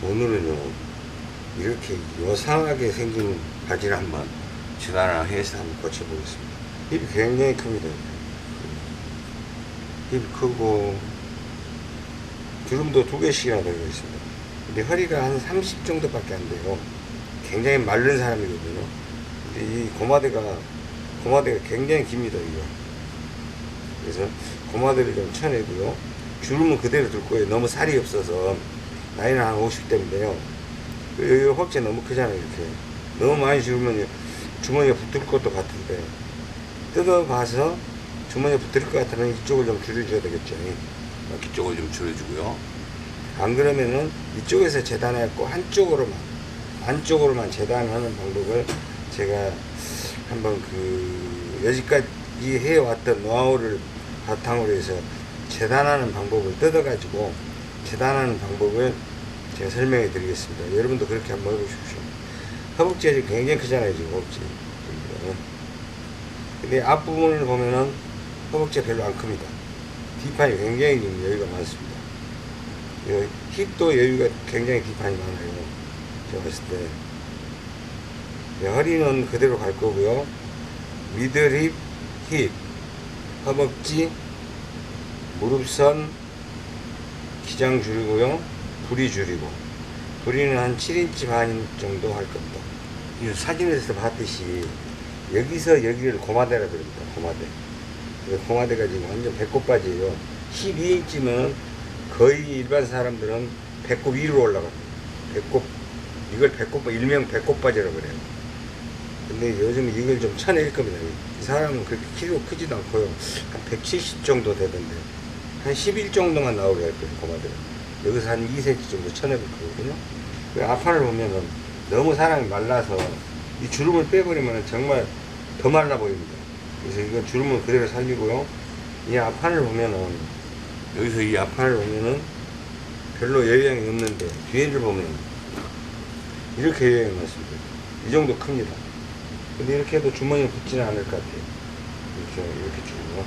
오늘은요, 이렇게 요상하게 생긴 바지를 한번 재단을 해서 한번 고쳐보겠습니다. 힙이 굉장히 큽니다. 힙이 크고, 주름도 2개씩이나 들어있습니다. 근데 허리가 한 30 정도밖에 안 돼요. 굉장히 마른 사람이거든요. 근데 이 고마대가 굉장히 깁니다, 이거. 그래서 고마대를 좀 쳐내고요. 주름은 그대로 둘 거예요. 너무 살이 없어서. 나이는 한 50대인데요. 여기 허벅지 너무 크잖아요, 이렇게. 너무 많이 주르면 주머니에 붙을 것도 같은데. 뜯어봐서 주머니에 붙을 것 같으면 이쪽을 좀 줄여줘야 되겠죠. 이쪽을 좀 줄여주고요. 안 그러면은 이쪽에서 재단해갖고 안쪽으로만 재단하는 방법을 제가 한번 여지까지 해왔던 노하우를 바탕으로 해서 재단하는 방법을 뜯어가지고 재단하는 방법을 제가 설명해 드리겠습니다. 여러분도 그렇게 한번 해보십시오. 허벅지가 지금 굉장히 크잖아요, 지금 허벅지. 근데 앞부분을 보면은 허벅지가 별로 안 큽니다. 뒷판이 굉장히 여유가 많습니다. 힙도 여유가 굉장히 뒷판이 많아요. 제가 봤을 때. 허리는 그대로 갈 거고요. 미들 힙, 허벅지, 무릎선, 기장 줄이고요. 부리 줄이고. 부리는 한 7인치 반 정도 할 겁니다. 이 사진에서 봤듯이 여기서 여기를 고마대라 그럽니다. 고마대. 고마대가 지금 완전 배꼽바지예요. 12인치면 거의 일반 사람들은 배꼽 위로 올라갑니다. 이걸 일명 배꼽바지라고 그래요. 근데 요즘 이걸 좀 쳐낼 겁니다. 이 사람은 그렇게 키도 크지도 않고요. 한 170 정도 되던데. 한 11 정도만 나오게 할 거예요, 고마대가. 여기서 한 2cm 정도 쳐내볼 거거든요. 앞판을 보면은 너무 사람이 말라서 이 주름을 빼버리면 정말 더 말라 보입니다. 그래서 이건 주름을 그대로 살리고요. 이 앞판을 보면은, 여기서 이 앞판을 보면은 별로 여유양이 없는데, 뒤에를 보면 이렇게 여유양이 많습니다. 이 정도 큽니다. 근데 이렇게 해도 주머니에 붙지는 않을 것 같아요. 이렇게 주고.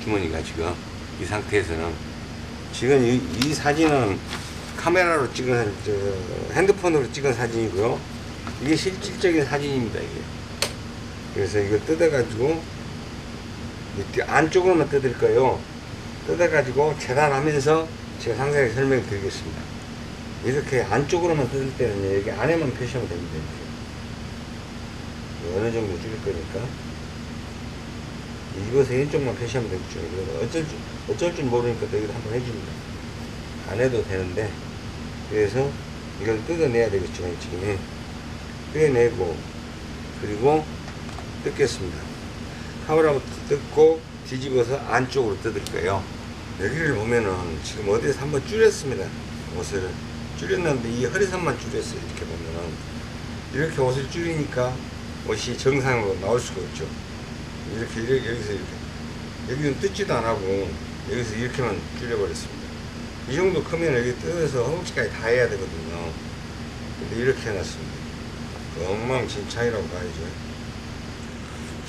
주머니가 지금 이 상태에서는, 지금 이 사진은 카메라로 찍은, 핸드폰으로 찍은 사진이고요. 이게 실질적인 사진입니다, 이게. 그래서 이걸 뜯어가지고, 안쪽으로만 뜯을 거예요. 뜯어가지고 재단하면서 제가 상세하게 설명을 드리겠습니다. 이렇게 안쪽으로만 뜯을 때는 여기 안에만 표시하면 됩니다. 이렇게. 어느 정도 줄일 거니까. 이것에 왼쪽만 표시하면 되겠죠. 어쩔 줄 모르니까 또 이거 한번 해줍니다. 안 해도 되는데, 그래서 이걸 뜯어내야 되겠죠, 지금. 뜯어내고, 그리고 뜯겠습니다. 카메라부터 뜯고 뒤집어서 안쪽으로 뜯을 거예요. 여기를 보면은 지금 어디에서 한번 줄였습니다. 옷을 줄였는데 이 허리선만 줄였어요. 이렇게 보면은 이렇게 옷을 줄이니까 옷이 정상으로 나올 수가 없죠. 여기서 이렇게, 여기는 뜯지도 안 하고 여기서 이렇게만 줄여버렸습니다. 이 정도 크면 여기 뜯어서 허벅지까지 다 해야 되거든요. 근데 이렇게 해놨습니다. 엉망진창이라고 봐야죠.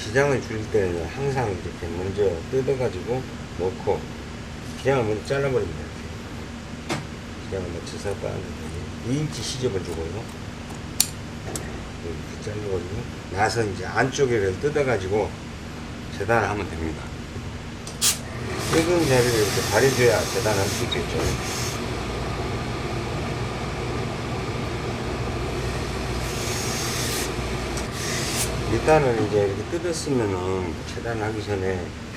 기장을 줄일 때는 항상 이렇게 먼저 뜯어가지고 놓고 기장을 먼저 잘라버립니다. 이렇게. 기장을 맞춰서 빠는 2인치 시접을 주고요. 이렇게 잘라버리고 나서 이제 안쪽에를 뜯어가지고 재단을 하면 됩니다. 뜯은 자리를 이렇게 가려줘야 재단을 할 수 있겠죠. 일단은 이제 이렇게 뜯었으면은 재단하기 전에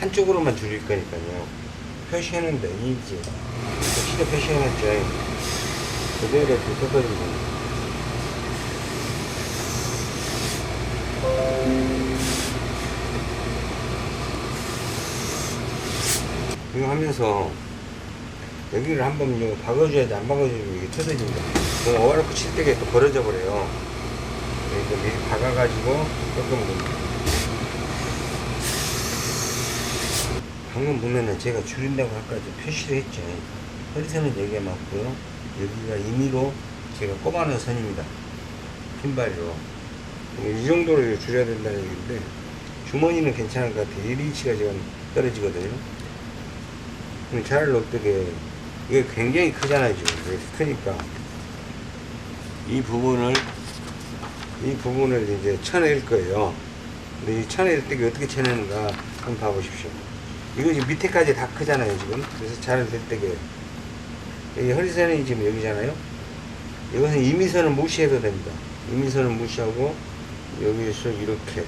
한쪽으로만 줄일 거니까요. 표시했는데 2인치 시접 표시해놨죠. 그대로 이렇게 뜯어주면 됩니다. 이거 하면서 여기를 한번 박아줘야지, 안 박아주면 이게 터져집니다. 그럼 오버로크 칠 때가 또 벌어져 버려요. 그러니까 미리 박아가지고 꺾으면 됩니다. 방금 보면은 제가 줄인다고 아까 표시를 했죠. 허리선은 여기가 맞고요. 여기가 임의로 제가 꼽아놓은 선입니다. 핀발이로. 이 정도로 줄여야 된다는 얘기인데, 주머니는 괜찮을 것 같아요. 1인치가 지금 떨어지거든요. 그럼 잘 어떻게, 이게 굉장히 크잖아요, 지금. 이렇게 크니까. 이 부분을 이제 쳐낼 거예요. 근데 이 쳐낼 때 어떻게 쳐내는가 한번 봐보십시오. 이거 지금 밑에까지 다 크잖아요, 지금. 그래서 잘 될 때게. 여기 허리선이 지금 여기잖아요. 이것은 임의선을 무시해도 됩니다. 임의선을 무시하고, 여기서 이렇게.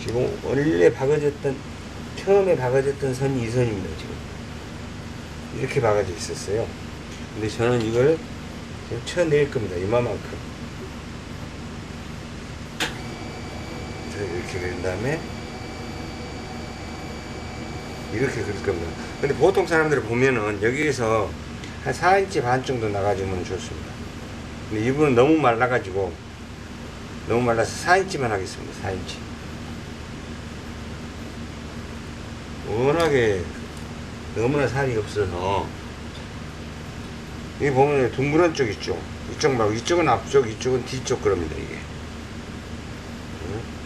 지금 원래 처음에 박아졌던 선이 이 선입니다, 지금. 이렇게 박아져 있었어요. 근데 저는 이걸 지금 쳐낼 겁니다. 이만큼. 이렇게 그린 다음에 이렇게 그릴 겁니다. 근데 보통 사람들이 보면은 여기에서 한 4인치 반 정도 나가주면 좋습니다. 근데 이분은 너무 말라서 4인치만 하겠습니다. 4인치. 워낙에 너무나 살이 없어서, 여기 보면 둥그런 쪽 있죠. 이쪽 말고 이쪽은 앞쪽, 이쪽은 뒤쪽 그럽니다. 이게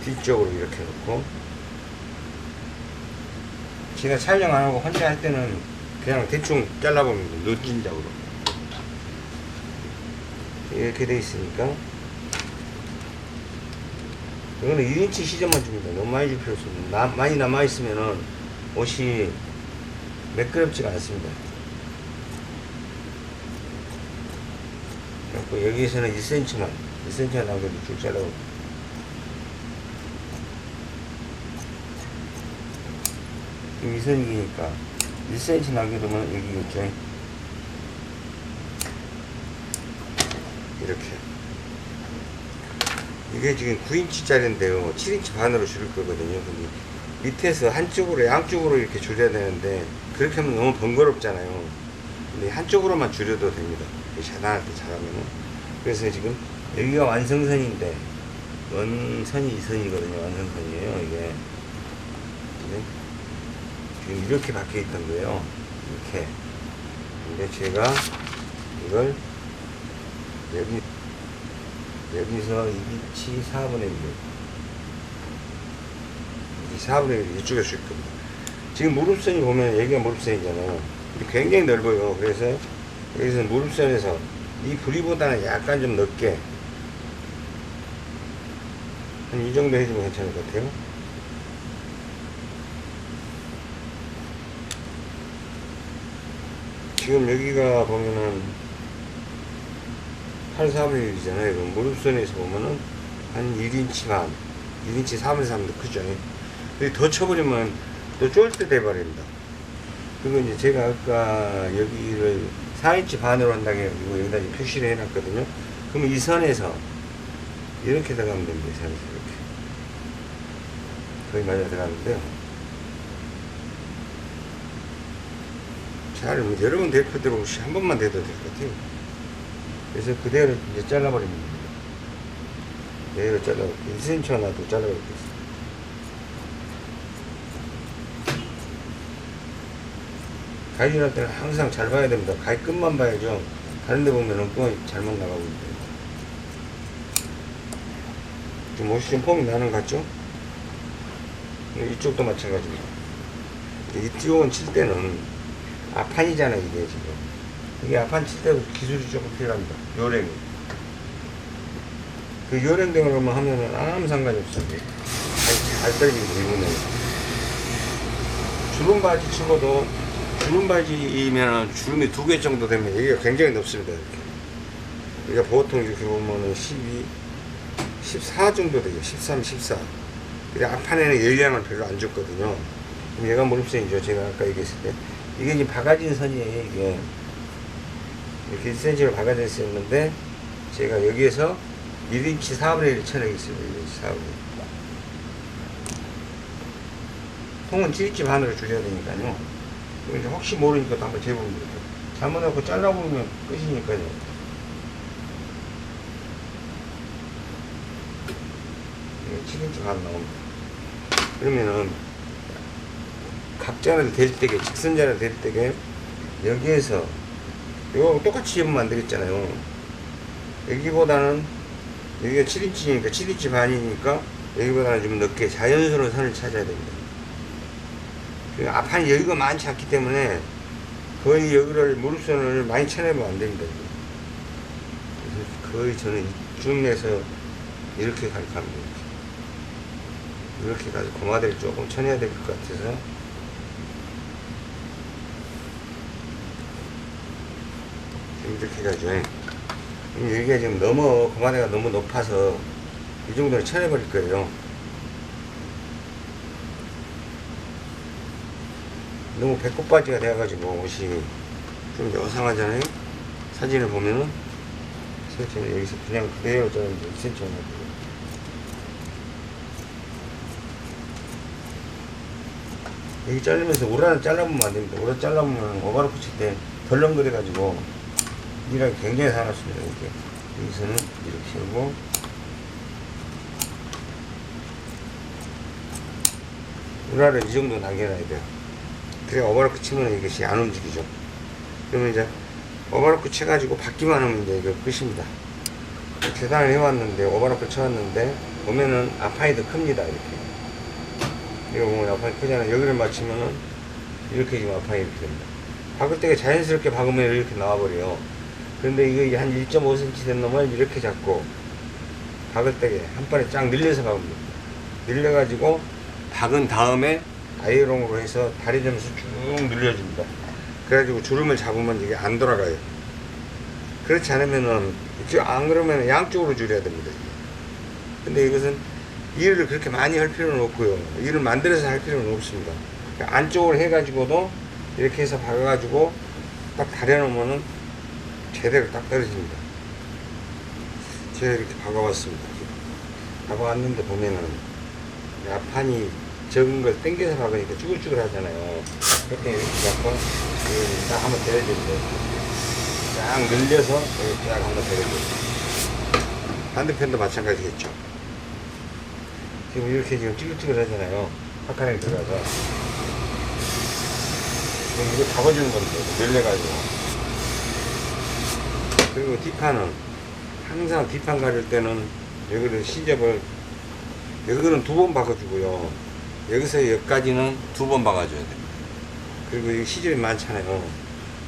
뒤쪽으로 이렇게 놓고, 제가 촬영 안 하고 혼자 할 때는 그냥 대충 잘라봅니다. 눈진작으로 이렇게 돼 있으니까. 이거는 1인치 시접만 줍니다. 너무 많이 줄 필요 없습니다. 많이 남아있으면은 옷이 매끄럽지가 않습니다. 그래서 여기에서는 1cm만 나오게 쭉 잘라봅니다. 미선이니까 1cm 나게 되면 여기 있죠. 이렇게. 이게 지금 9인치짜리인데요. 7인치 반으로 줄일 거거든요. 근데 밑에서 한쪽으로, 양쪽으로 이렇게 줄여야 되는데, 그렇게 하면 너무 번거롭잖아요. 근데 한쪽으로만 줄여도 됩니다. 자단할 때 잘하면은. 그래서 지금 여기가 완성선인데, 원선이 이 선이거든요. 완성선이에요, 이게. 지금 이렇게 박혀 있던 거예요. 이렇게. 근데 제가 이걸 여기서 2인치 4분의 1. 이 4분의 1 이쪽에 줄 겁니다. 지금 무릎선이 보면 여기가 무릎선이잖아요. 굉장히 넓어요. 그래서 여기서 무릎선에서 이 부리보다는 약간 좀 넓게 한 이 정도 해주면 괜찮을 것 같아요. 지금 여기가 보면은 8, 4분의 1이잖아요. 그럼 무릎선에서 보면은 한 1인치 반, 1인치 4분의 3도 크죠. 근데 더 쳐버리면 또 쫄 때 돼버립니다. 그리고 이제 제가 아까 여기를 4인치 반으로 한다고 해가지고 여기다 이제 표시를 해놨거든요. 그러면 이 선에서 이렇게 들어가면 됩니다. 이 선에서 이렇게. 거의 맞아 들어가는데요. 잘, 여러 번 대표대로 한 번만 대도 될 것 같아요. 그래서 그대로 이제 잘라버리면 됩니다. 그대로 잘라볼게요. 1cm 하나도 잘라버리겠습니다. 가위질 할 때는 항상 잘 봐야 됩니다. 가위 끝만 봐야죠. 다른 데 보면은 또 잘못 나가고 있는데. 좀 옷이 좀 폼이 나는 것 같죠? 이쪽도 마찬가지입니다. 이쪽은 칠 때는 앞판이잖아요, 이게 지금. 이게 앞판 칠 때도 기술이 조금 필요합니다. 요랭이. 그 요랭등으로만 하면은 아무 상관이 없어요. 잘 떨어지고 이분은. 주름바지 치고도, 주름바지이면 주름이 2개 정도 되면 여기가 굉장히 높습니다. 이렇게. 그러니까 보통 이렇게 보면은 12, 14 정도 되죠. 13, 14. 근데 앞판에는 열량을 별로 안 줬거든요. 그럼 얘가 무릎선이죠. 제가 아까 얘기했을 때. 이게 지금 박아진 선이에요, 이게. 이렇게 1cm로 박아져 있었는데, 제가 여기에서 1인치 4분의 1을 쳐내겠습니다. 1인치 4분의 1. 통은 7인치 반으로 줄여야 되니까요. 이제 혹시 모르니까 또 한번 재보면 돼요. 잘못하고 잘라보면 끝이니까요. 이게 7인치 반 나옵니다. 그러면은, 각자를 댈 때게, 직선자를 댈 때게, 여기에서, 이거 똑같이 접으면 안 되겠잖아요. 여기보다는, 여기가 7인치니까, 7인치 반이니까, 여기보다는 좀 넓게 자연스러운 선을 찾아야 됩니다. 그러니까 앞판이 여기가 많지 않기 때문에, 거의 여기를, 무릎선을 많이 쳐내면 안 됩니다. 그래서 거의 저는 이쯤에서 이렇게 가르쳐합니다. 이렇게 가서 고마대를 조금 쳐내야 될 것 같아서 이렇게 가죠. 여기가 지금 너무 고마대가 너무 높아서 이 정도는 쳐내버릴 거예요. 너무 배꼽바지가 돼가지고 옷이 좀 요상하잖아요. 사진을 보면은 저는 여기서 그냥 그대로 자르는데 2cm 나고 여기 자르면서 우라를 잘라보면 안 됩니다. 우라 잘라보면 오바로크 칠 때 덜렁거려가지고 이랑 굉장히 살았습니다. 이렇게 여기서는 이렇게 하고 우라를 이 정도 남겨놔야 돼요. 그래야 오바로크 치면 이것이 안 움직이죠. 그러면 이제 오바로크 쳐가지고 받기만 하면 이제 이거 끝입니다. 계산을 해왔는데 오바로크 쳐왔는데 보면은 앞판이 더 큽니다. 이렇게 이거 보면 앞판이 크잖아요. 여기를 맞추면은 이렇게 지금 앞판이 이렇게 됩니다. 박을 때가 자연스럽게 박으면 이렇게 나와버려요. 그런데 이거 한 1.5cm 된 놈을 이렇게 잡고 박을 때에 한 번에 쫙 늘려서 박습니다. 늘려가지고 박은 다음에 아이롱으로 해서 다리 점에서 쭉 늘려줍니다. 그래가지고 주름을 잡으면 이게 안 돌아가요. 그렇지 않으면은, 안 그러면 양쪽으로 줄여야 됩니다. 근데 이것은 일을 그렇게 많이 할 필요는 없고요. 일을 만들어서 할 필요는 없습니다. 안쪽으로 해가지고도 이렇게 해서 박아가지고 딱 다려놓으면은 제대로 딱 떨어집니다. 제가 이렇게 박아왔습니다. 박아왔는데 보면은 앞판이 적은 걸 당겨서 박으니까 쭈글쭈글 하잖아요. 그때 이렇게 잡고 딱 한번 데려주세요. 쫙 늘려서 여기 쫙 한번 데려주세요. 반대편도 마찬가지겠죠. 지금 이렇게 지금 쭈글쭈글 하잖아요. 박하락이 들어가서. 이거 잡아주는 건데, 늘려가지고. 그리고 뒷판은 항상 뒷판 가릴 때는 여기를 시접을 여기는 2번 박아주고요. 여기서 여기까지는 2번 박아줘야 됩니다. 그리고 여기 시접이 많잖아요.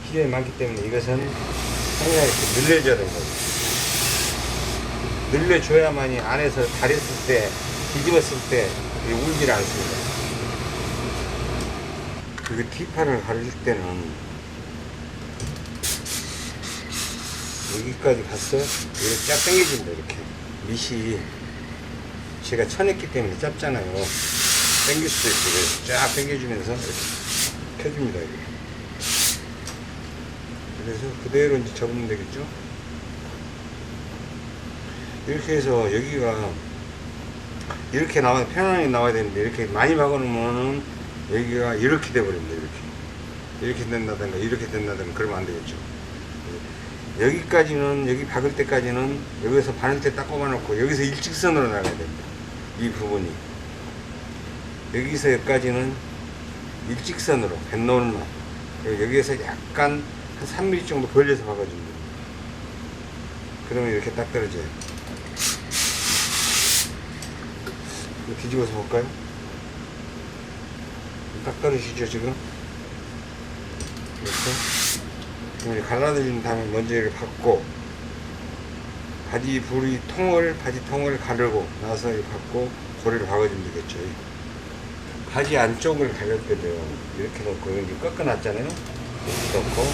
시접이 많기 때문에 이것은 항상 이렇게 늘려줘야 되는 거죠. 늘려줘야만이 안에서 다렸을 때, 뒤집었을 때 울질 않습니다. 그리고 뒷판을 가릴 때는 여기까지 갔어. 이렇게 쫙 당겨진다. 이렇게 밑이 제가 쳐냈기 때문에 짧잖아요. 당길 수도 있고 쫙 당겨주면서 이렇게 펴줍니다. 이렇게. 그래서 그대로 이제 접으면 되겠죠. 이렇게 해서 여기가 이렇게 나와 편안하게 나와야 되는데 이렇게 많이 박아놓으면 여기가 이렇게 돼버립니다. 이렇게 된다든가 이렇게 된다든가 그러면 안 되겠죠. 여기까지는 여기 박을 때까지는 여기서 바늘대 딱 꼽아놓고 여기서 일직선으로 나가야 됩니다. 이 부분이 여기서 여기까지는 일직선으로 뱃놀만 여기에서 약간 한 3mm 정도 벌려서 박아줍니다. 그러면 이렇게 딱 떨어져요. 뒤집어서 볼까요? 딱 떨어지죠 지금. 이렇게 갈라들인 다음에 먼저 이렇게 박고 바지 통을 가르고 나서 이렇게 박고 고리를 박아주면 되겠죠. 바지 안쪽을 가릴 때도요. 이렇게 놓고 이렇게 꺾어놨잖아요. 이렇게 놓고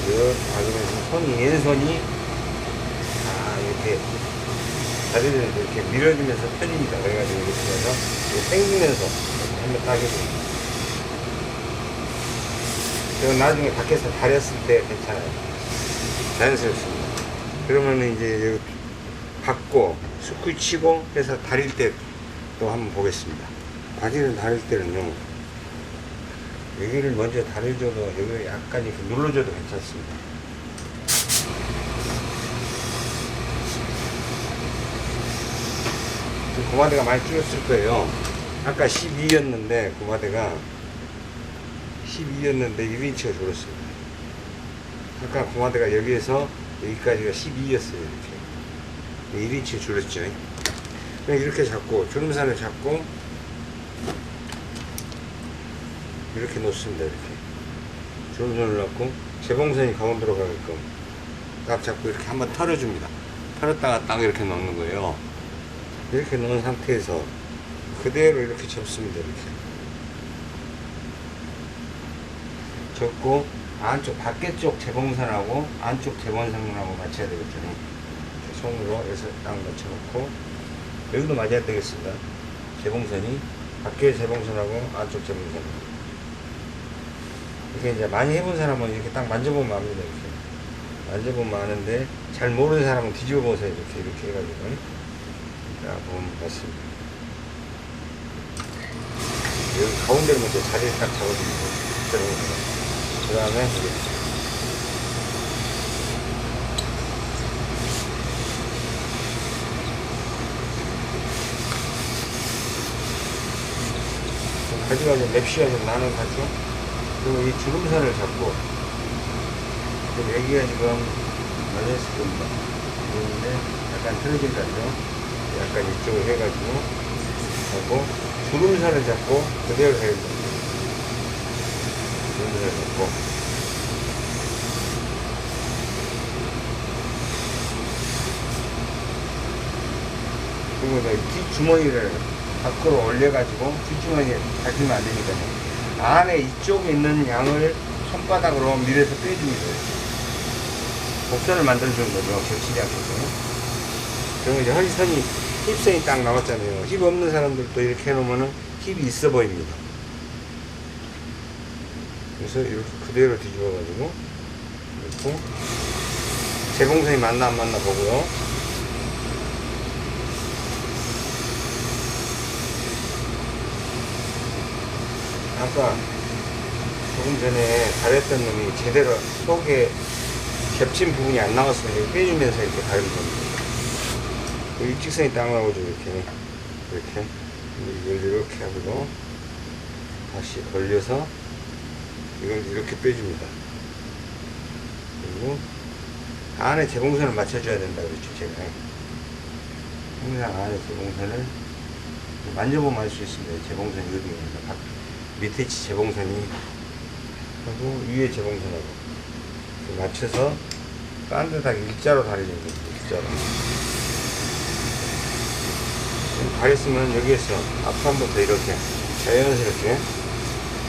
이렇게 박으면서 왼손이 이렇게 다리를 이렇게 밀어주면서 펴집니다. 그래가지고 이렇게 해서 당기면서 한번 따개줍니다. 그리고 나중에 밖에서 다렸을 때 괜찮아요. 자연스럽습니다. 그러면 이제 여기 박고 스쿠 치고 해서 다릴 때 또 한번 보겠습니다. 바지를 다릴 때는요. 여기를 먼저 다려줘도 여기를 약간 이렇게 눌러줘도 괜찮습니다. 고마대가 많이 줄였을 거예요. 아까 12였는데 고마대가 12였는데 1인치가 줄었습니다. 아까 고마대가 여기에서 여기까지가 12였어요. 이렇게 1인치 줄었죠. 그냥 이렇게 잡고 주름선을 잡고 이렇게 놓습니다. 이렇게 주름선을 놓고 재봉선이 가운데로 가게끔 딱 잡고 이렇게 한번 털어줍니다. 털었다가 딱 이렇게 넣는 거예요. 이렇게 넣은 상태에서 그대로 이렇게 접습니다. 이렇게 접고 안쪽 밖에 쪽 재봉선하고 안쪽 재봉선하고 맞춰야 되겠죠. 이렇게 손으로 해서 딱 맞춰놓고 여기도 맞아야 되겠습니다. 재봉선이 밖에 재봉선하고 안쪽 재봉선. 이렇게 이제 많이 해본 사람은 이렇게 딱 만져보면 압니다. 이렇게 만져보면 아는데 잘 모르는 사람은 뒤집어 보세요. 이렇게 해가지고 자 보면 맞습니다. 여기 가운데를 먼저 자리를 딱 잡아주고 그 다음에 가지가 이제 맵시가 좀 나는 가죠. 그리고 이 주름선을 잡고 여기가 지금 맞았을 겁니다. 그런데 약간 틀어진 거죠. 약간 이쪽을 해가지고 하고 주름선을 잡고 그대로 해야 됩니다. 주름선을 잡고 그리고 뒷주머니를 밖으로 올려가지고 뒷주머니에 밟히면 안 되니까요. 안에 이쪽에 있는 양을 손바닥으로 밀어서 빼줍니다. 곡선을 만들어주는 거죠. 겹치지 않게끔. 그러면 이제 허리선이, 힙선이 딱 나왔잖아요. 힙 없는 사람들도 이렇게 해놓으면 힙이 있어 보입니다. 그래서 이렇게 그대로 뒤집어가지고, 그리고 재봉선이 맞나 안 맞나 보고요. 아까 조금 전에 가렸던 놈이 제대로 속에 겹친 부분이 안 나왔으면 빼주면서 이렇게 가르는 겁니다. 일직선이 딱 나오죠. 이렇게 이걸 이렇게 하고 다시 걸려서 이걸 이렇게 빼줍니다. 그리고 안에 재봉선을 맞춰줘야 된다고 그랬죠. 제가 항상 안에 재봉선을 만져보면 알 수 있습니다. 재봉선이 어디입니다. 밑에 재봉선이 하고 위에 재봉선하고 맞춰서 반듯하게 일자로 다려주는 겁니다. 일자로. 가렸으면 여기에서 앞으로 한 번 더 이렇게 자연스럽게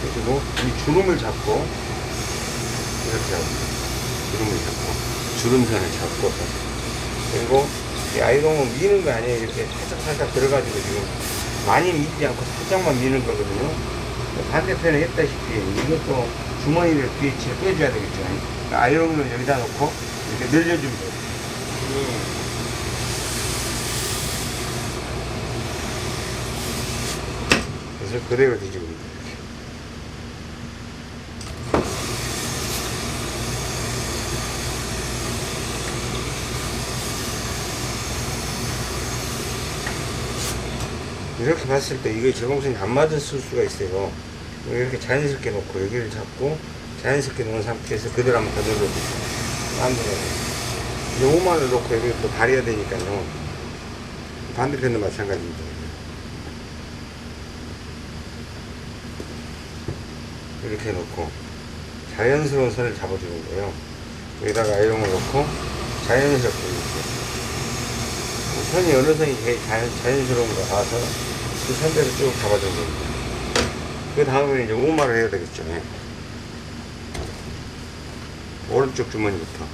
해주고 이 주름을 잡고 이렇게 하고 주름을 잡고 주름선을 잡고 그리고 이 아이롱은 미는 거 아니에요. 이렇게 살짝 들어가지고 지금 많이 미지 않고 살짝만 미는 거거든요. 반대편에 했다시피 이것도 주머니를 뒤에 빼줘야 되겠죠. 아이롱을 여기다 놓고 이렇게 늘려주면 돼요. 그래서 그대로 뒤집습니다. 이렇게 봤을 때 이게 재봉선이 안 맞을 수가 있어요. 이렇게 자연스럽게 놓고 여기를 잡고 자연스럽게 놓은 상태에서 그대로 한번 더 눌러주세요. 안 들어가요. 이제 5만을 놓고 여기를 또 다려야 되니까요. 반대편도 마찬가지입니다. 이렇게 놓고 자연스러운 선을 잡아주는 거예요. 여기다가 아이롱을 놓고 자연스럽게 이렇게 선이 어느 선이 제일 자연스러운가 봐서 그 선대로 쭉 잡아주는 겁니다. 그 다음에 이제 오마를 해야 되겠죠. 네. 오른쪽 주머니부터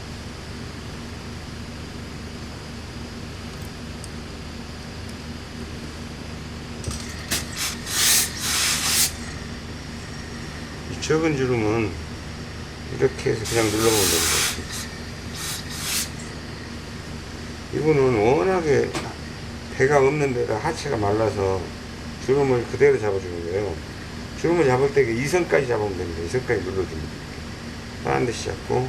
이 적은 주름은 이렇게 해서 그냥 눌러보면 됩니다. 이분은 워낙에 배가 없는 데다 하체가 말라서 주름을 그대로 잡아주는 거예요. 주름을 잡을 때 2선까지 잡으면 됩니다. 2선까지 눌러줍니다. 파란 듯이 잡고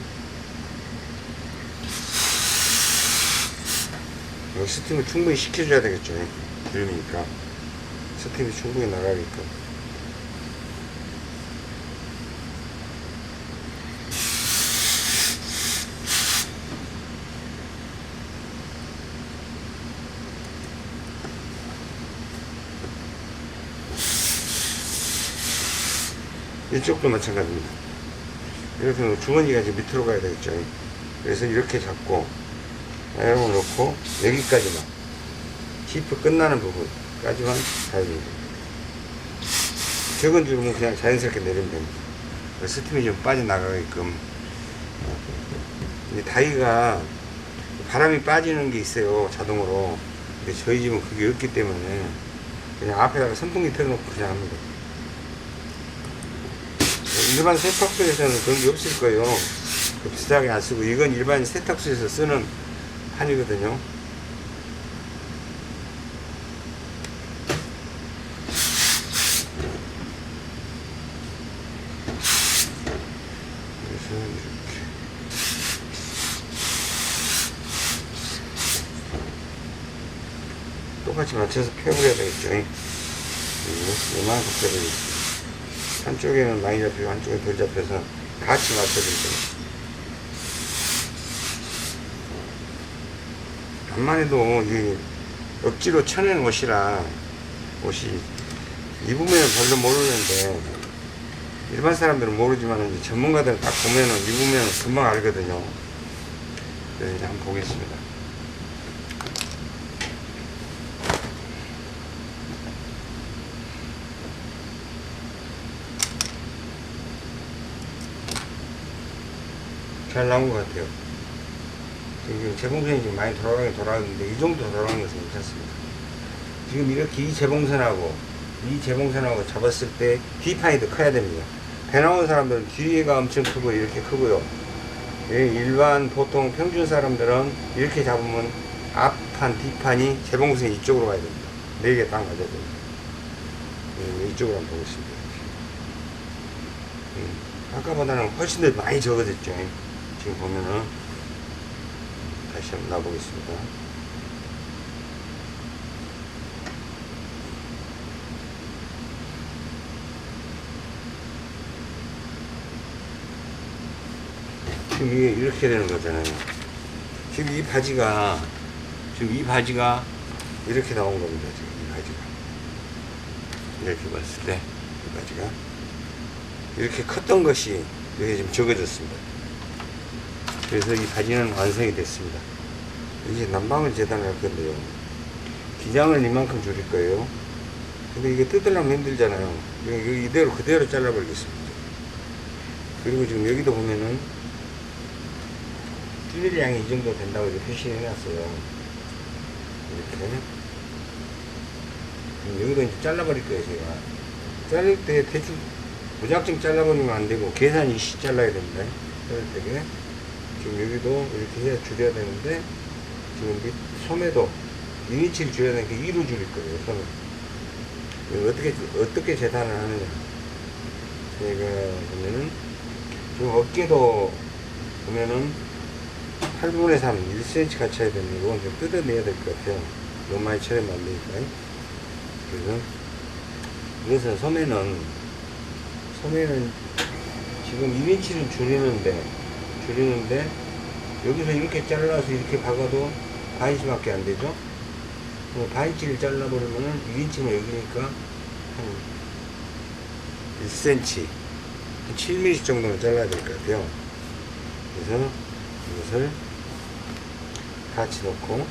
스팀을 충분히 식혀줘야 되겠죠. 주름이니까 스팀이 충분히 나가게끔. 이쪽도 마찬가지입니다. 이렇게 주머니가 이제 밑으로 가야 되겠죠. 그래서 이렇게 잡고 이러고 놓고 여기까지만 힙 끝나는 부분까지만 달면 됩니다. 적은 줄은 그냥 자연스럽게 내리면 됩니다. 스팀이 좀 빠져나가게끔. 이 다이가 바람이 빠지는 게 있어요, 자동으로. 근데 저희 집은 그게 없기 때문에 그냥 앞에다가 선풍기 틀어놓고 그냥 합니다. 일반 세탁소에서는 그런 게 없을 거예요. 비싸게 안 쓰고, 이건 일반 세탁소에서 쓰는 판이거든요. 그래서 이렇게 똑같이 맞춰서 펴버려야 되겠죠. 이만큼 펴버리겠습니다. 한쪽에는 많이 잡히고 한쪽에 덜 잡혀서 같이 맞춰주세요. 암만 해도 이 억지로 쳐낸 옷이 입으면 별로 모르는데, 일반 사람들은 모르지만 이제 전문가들은 딱 보면은 입으면 금방 알거든요. 그래서 이제 한번 보겠습니다. 잘 나온 것 같아요. 지금 재봉선이 지금 많이 돌아가는데 이 정도 돌아가는 것은 괜찮습니다. 지금 이렇게 이 재봉선하고 이 재봉선하고 잡았을 때 뒷판이 더 커야 됩니다. 배 나온 사람들은 뒤에가 엄청 크고 이렇게 크고요. 일반 보통 평균 사람들은 이렇게 잡으면 앞판 뒷판이 재봉선이 이쪽으로 가야 됩니다. 4개 딱 맞아야 됩니다. 이쪽으로 한번 보겠습니다. 아까보다는 훨씬 더 많이 적어졌죠. 지금 보면은 다시 한번 놔보겠습니다. 지금 이게 이렇게 되는 거잖아요. 지금 이 바지가 이렇게 나온 겁니다. 지금 이 바지가 이렇게 봤을 때 이 바지가 이렇게 컸던 것이 여기 좀 적어졌습니다. 그래서 이 바지는 완성이 됐습니다. 이제 난방을 재단할 건데요. 기장을 이만큼 줄일 거예요. 근데 이게 뜯으려면 힘들잖아요. 이거 그대로 잘라버리겠습니다. 그리고 지금 여기도 보면은 뚫릴 양이 이 정도 된다고 이렇게 표시해 놨어요. 이렇게. 여기도 이제 잘라버릴 거예요, 제가. 자를 때 대충 무작정 잘라버리면 안 되고, 계산이 잘라야 됩니다. 자를 때. 지금 여기도 이렇게 해야 줄여야 되는데, 지금 밑 소매도 1인치를 줄여야 되니까 2로 줄일 거예요, 소매. 어떻게 재단을 하느냐. 제가 보면은, 지금 어깨도 보면은 8분의 3, 1cm 같이 해야 되는데, 이건 좀 뜯어내야 될 것 같아요. 너무 많이 처리하면 안 되니까. 그래서, 이것은 소매는 지금 1인치를 줄이는데, 여기서 이렇게 잘라서 이렇게 박아도 반인치밖에 안 되죠? 반인치를 잘라버리면은 1인치는 여기니까 한 1cm, 한 7mm 정도는 잘라야 될 것 같아요. 그래서 이것을 같이 넣고,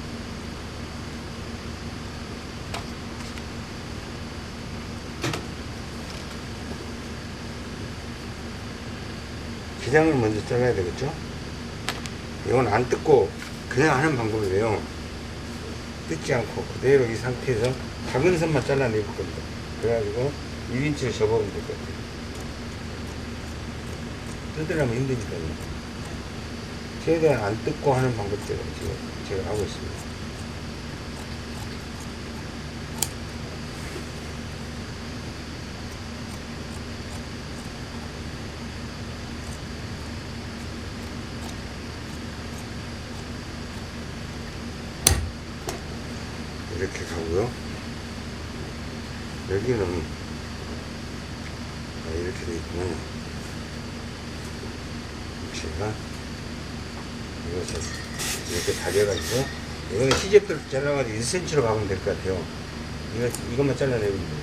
기장을 먼저 잘라야 되겠죠? 이건 안 뜯고 그냥 하는 방법이래요. 뜯지 않고 그대로 이 상태에서 작은 선만 잘라내볼 겁니다. 그래가지고 1인치를 접어보면 될 것 같아요. 뜯으려면 힘드니까요. 최대한 안 뜯고 하는 방법대로 제가 하고 있습니다. 이렇게 가고요. 여기는 이렇게 되어 있구나. 제가 이것을 이렇게 다려가지고, 이거는 시접대로 잘라가지고 1cm로 가면 될 것 같아요. 이것만 잘라내면 돼요.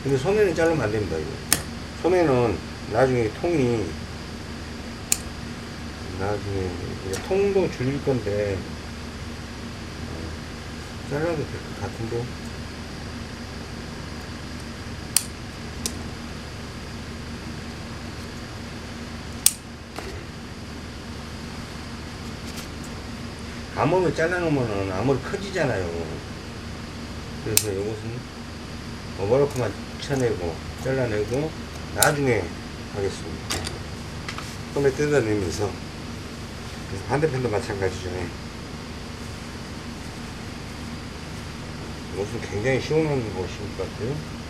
근데 소매는 자르면 안 됩니다. 이거 소매는 나중에 통이 나중에 이제 통도 줄일 건데 잘라도 될 것 같은데. 암호를 잘라놓으면 암호를 커지잖아요. 그래서 이것은 오버로크만 쳐내고 잘라내고 나중에 하겠습니다. 처음에 뜯어내면서. 그래서 반대편도 마찬가지죠. 이것은 굉장히 시원한 것인 것 같아요.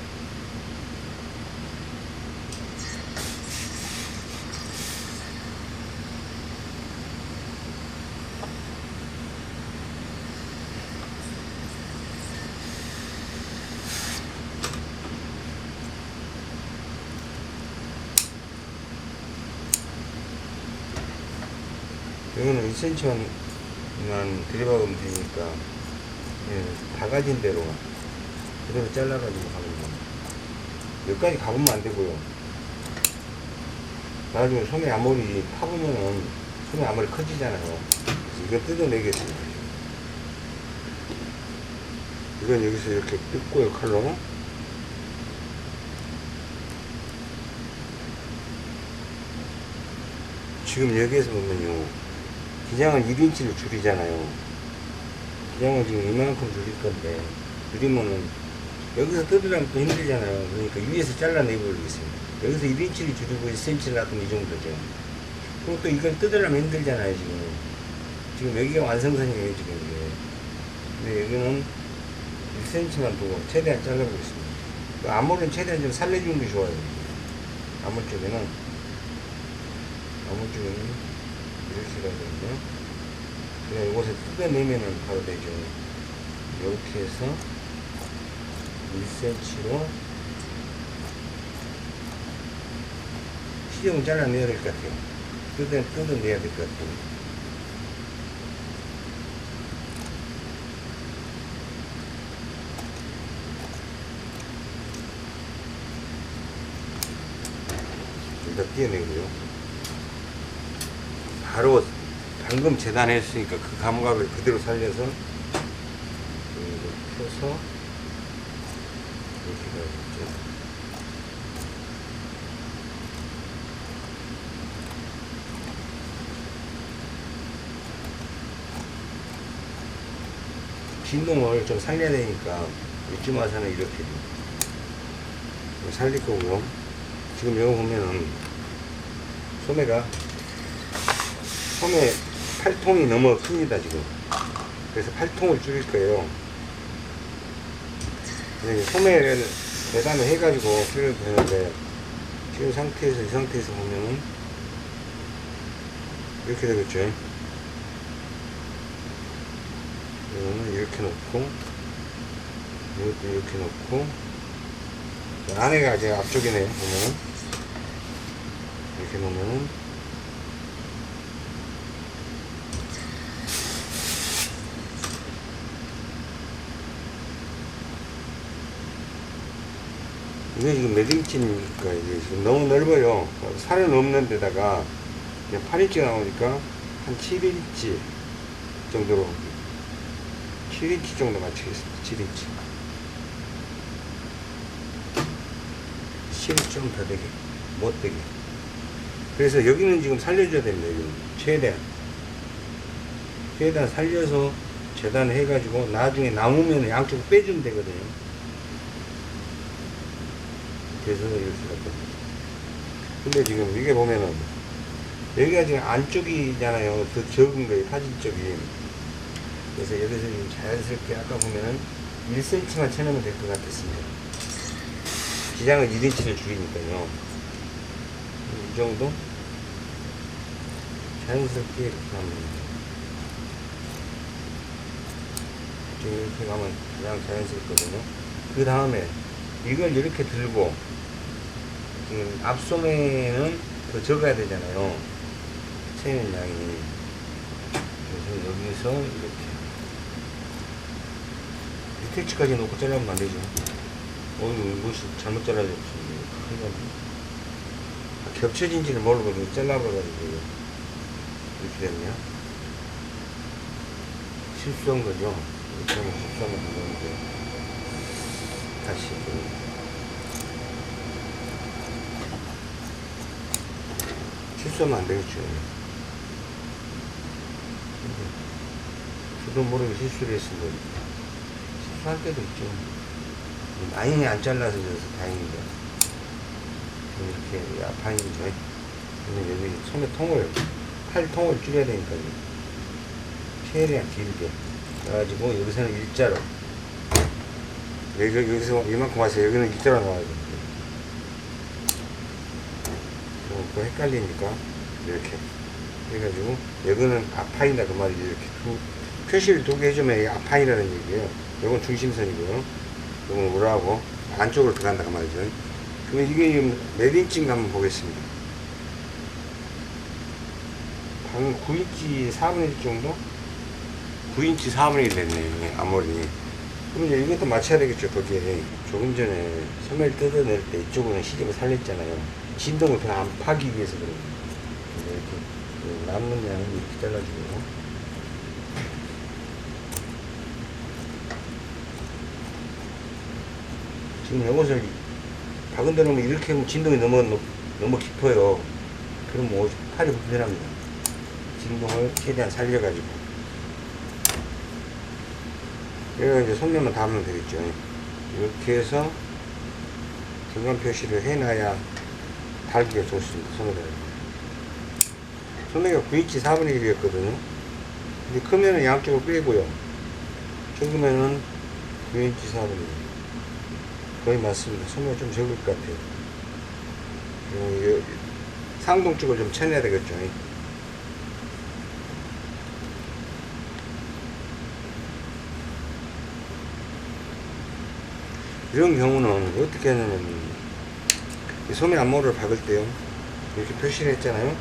이거는 1cm만 들이박으면 되니까, 예, 다 가진 대로 그대로 잘라가지고 가는 겁니다. 여기까지 가보면 안 되고요. 나중에 소매 앞머리 파보면은 소매 앞머리 커지잖아요. 이거 뜯어내겠습니다. 이건 여기서 이렇게 뜯고요, 칼로. 지금 여기에서 보면요, 기장은 1인치를 줄이잖아요. 기장은 지금 이만큼 줄일 건데, 줄이면은, 여기서 뜯으려면 또 힘들잖아요. 그러니까 위에서 잘라내버리겠습니다. 여기서 1인치를 줄이고 1cm를 놔두면 이 정도죠. 그리고 또 이걸 뜯으려면 힘들잖아요, 지금. 지금 여기가 완성선이에요, 지금 이게. 근데 여기는 1cm만 두고 최대한 잘라보겠습니다. 앞머리는 최대한 좀 살려주는 게 좋아요. 앞머리 쪽에는 이렇게 가거든요. 그냥 이곳에 뜯어내면은 바로 되죠. 이렇게 해서 1cm로 시접은 잘라내야 될 것 같아요. 뜯어내야 될 것 같아요. 일단 띄어내고요. 바로 방금 재단했으니까 그 감각을 그대로 살려서 이렇게 펴서 이렇게 가야겠죠. 진동을 좀 살려야 되니까 이쯤 와서는 이렇게 살릴 거고요. 지금 이거 보면은 소매 8통이 너무 큽니다, 지금. 그래서 8통을 줄일 거예요. 소매를 계산을 해가지고 줄여도 되는데, 지금 이 상태에서 보면은, 이렇게 되겠죠. 이거는 이렇게 놓고, 이것도 이렇게 놓고, 안에가 이제 앞쪽이네요, 보면은. 이렇게 놓으면은, 이게 지금 몇 인치입니까? 이게 지금 너무 넓어요. 살은 없는 데다가 그냥 8인치가 나오니까 한 7인치 정도로 7인치 정도 맞추겠습니다. 7인치 7인치 좀 더 되게 못되게. 그래서 여기는 지금 살려줘야 됩니다. 여기는 최대한 살려서 재단을 해가지고 나중에 남으면 양쪽을 빼주면 되거든요. 그래서 이렇게 할 겁니다. 근데 지금 이게 보면은 여기가 지금 안쪽이잖아요. 더 적은 거예요, 사진 쪽이. 그래서 여기서 지금 자연스럽게 아까 보면은 1cm만 쳐내면 될 것 같았습니다. 기장은 1인치를 줄이니까요. 이 정도 자연스럽게 이렇게 하면 지금 이렇게 가면 가장 자연스럽거든요. 그 다음에 이걸 이렇게 들고 지금 앞소매는 더 적어야 되잖아요. 채는 양이. 그래서 여기서 이렇게 밑에치까지 놓고 잘라면 안 되죠. 무엇이 잘못 잘라졌지. 겹쳐진지를 모르고 잘라버려가지고 이렇게 됐네요. 실수한 거죠. 이렇게 하면 실수하면 안 되는데. 다시 실수하면 안 되겠죠. 저도 모르게 실수를 했습니다. 실수할 때도 있죠. 많이 안 잘라서 다행인데. 이렇게 아파인죠. 여기 손에 통을, 팔 통을 줄여야 되니까요. 최대한 길게. 그래가지고 여기서는 일자로. 여기서 이만큼 와서 여기는 일자로 나와야 됩니다. 또 헷갈리니까 이렇게 해가지고 여기는 앞판이다 그 말이죠. 이렇게 표시를 두 개 해주면 앞판이라는 얘기예요. 이건 중심선이고요. 이건 우라하고 안쪽으로 들어간다 그 말이죠. 그러면 이게 지금 몇 인치인가 한번 보겠습니다. 방금 9인치 4분의 1 정도? 9인치 4분의 1 됐네요. 앞머리. 그럼 이제 이것도 맞춰야 되겠죠. 거기에 조금 전에 소매를 뜯어낼 때 이쪽으로는 시접을 살렸잖아요. 진동을 더 안 파기 위해서 그래요. 이렇게 남는 양을 이렇게 잘라주고, 지금 이것을 박은대 놓으면 이렇게 하면 진동이 너무 깊어요. 그럼 뭐 팔이 불편합니다. 진동을 최대한 살려가지고, 그래서 이제 손면만 닿으면 되겠죠. 이렇게 해서 중간 표시를 해놔야 달기가 좋습니다. 소매가 9인치 4분의 1이었거든요. 근데 크면은 양쪽을 빼고요. 적으면은 9인치 4분의 1. 거의 맞습니다. 소매가 좀 적을 것 같아요. 상동 쪽을 좀 쳐내야 되겠죠. 이런 경우는 어떻게 하냐면, 소매 앞머리를 박을 때요, 이렇게 표시를 했잖아요.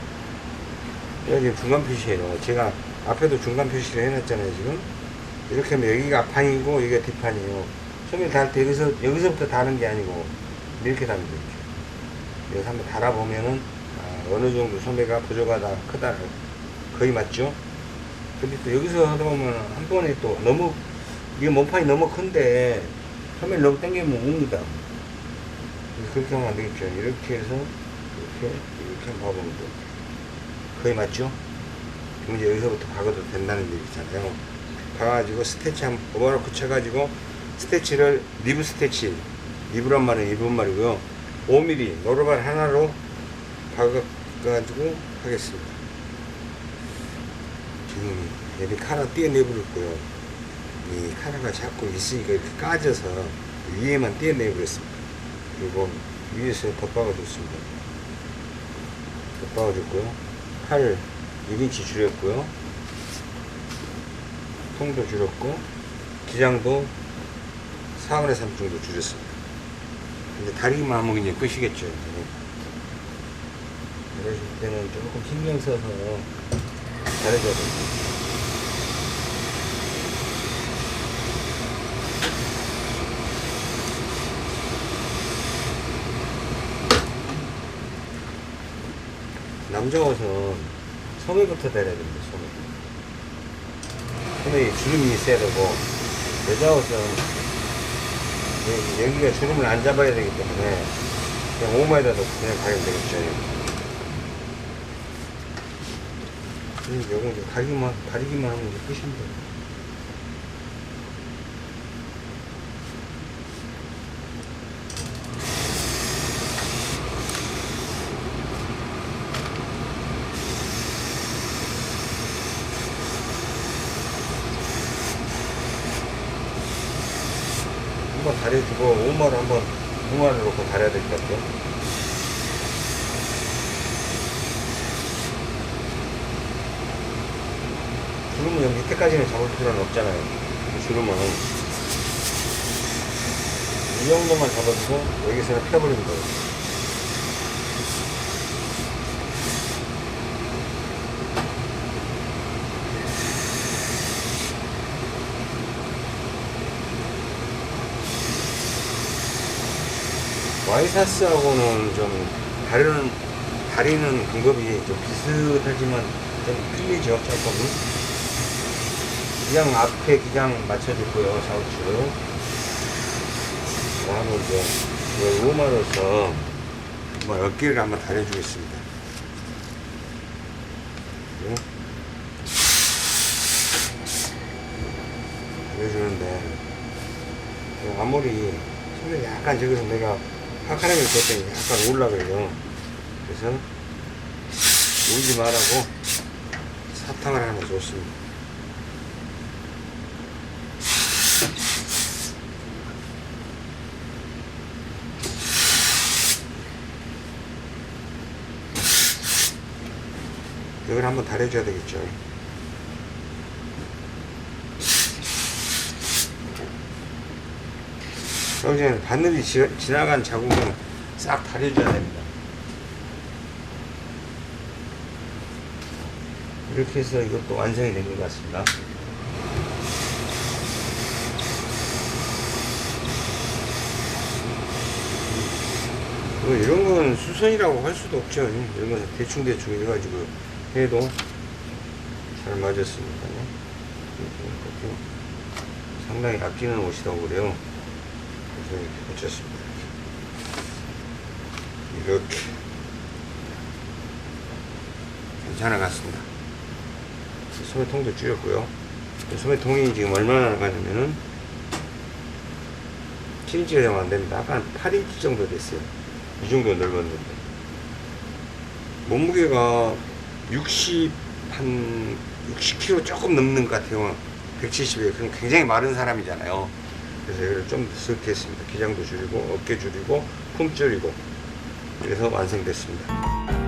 여기 중간 표시예요. 제가 앞에도 중간 표시를 해놨잖아요. 지금 이렇게 하면 여기가 앞판이고 여기가 뒷판이에요. 소매를 달 때 여기서부터 다는 게 아니고 이렇게 달면 되죠. 여기서 한번 달아보면은 어느 정도 소매가 부족하다, 크다, 거의 맞죠. 근데 또 여기서 하다 보면 한 번에 또 너무, 이게 몸판이 너무 큰데 소매를 너무 당기면 옵니다. 그렇게 하면 안 되겠죠. 이렇게 해서 이렇게 한번 봐보면 돼요. 거의 맞죠? 그럼 이제 여기서부터 박아도 된다는 얘기잖아요. 박아가지고 스태치 한번 오버로 붙여가지고, 스태치를 리브 스태치, 리브란 말은 일본 말이고요. 5mm 노루발 하나로 박아가지고 하겠습니다. 지금 여기 카라 떼어내버렸고요. 이 카라가 자꾸 있으니까 이렇게 까져서 위에만 떼어내버렸습니다. 그리고 위에서 덧박아줬습니다. 덧박아줬고요. 팔 1인치 줄였고요. 통도 줄였고, 기장도 4분의 3 정도 줄였습니다. 이제 다리만 하면 이제 끝이겠죠. 이러실 때는 조금 신경 써서 잘해줘야 됩니다. 남자 옷은 소매부터 달아야 됩니다. 소매에 주름이 있어야 되고, 여자 옷은 여기가 주름을 안 잡아야 되기 때문에 그냥 오마에다 넣고 그냥 가면 되겠죠. 요거 이제 가리기만 하면 이제 끝입니다. 한번 다려주고, 오마를 놓고 다려야 될 것 같아요. 주름은 여기 밑에까지는 잡을 필요는 없잖아요. 주름은 이 정도만 잡아주고 여기서는 펴버리는 거예요. 와이사스하고는 좀 다리는 방법이 좀 비슷하지만 좀 틀리죠, 조금은. 기장 앞에 기장 맞춰줬고요, 좌우측. 한번 이제 이걸 우마로서 한번 어깨를 한번 다려주겠습니다. 다려주는데 앞머리 손에 약간 저기서 내가 파카라를 줬더니 약간 올라가요. 그래서 울지 말라고 사탕을 하나 줬습니다. 이걸 한번 다려줘야 되겠죠. 그럼 이제 바늘이 지나간 자국은 싹 다려줘야 됩니다. 이렇게 해서 이것도 완성이 된 것 같습니다. 뭐 이런 건 수선이라고 할 수도 없죠. 이런 건 대충대충 해가지고 해도 잘 맞았습니다. 상당히 아끼는 옷이라고 그래요. 그래서 이렇게 붙였습니다. 이렇게 괜찮아 같습니다. 소매통도 줄였고요. 소매통이 지금 얼마나 나가냐면은 7인치가 되면 안 됩니다. 아까 8인치 정도 됐어요. 이 정도 넓었는데 몸무게가 60kg 조금 넘는 것 같아요. 170에 그럼 굉장히 마른 사람이잖아요. 그래서 이걸 좀 쓱 했습니다. 기장도 줄이고 어깨 줄이고 품 줄이고 그래서 완성됐습니다.